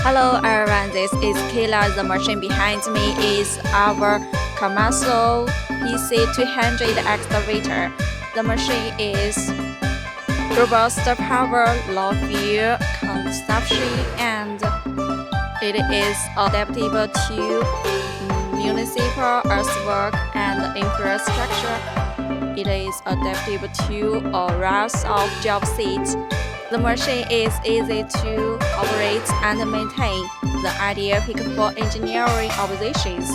Hello everyone, this is Kayla. The machine behind me is our KOMATSU200 excavator. The machine is robust power, low fuel consumption, and it is adaptable to municipal earthwork and infrastructure. It is adaptable to a range of job sites. The machine is easy to operate and maintain, the ideal pick for engineering operations.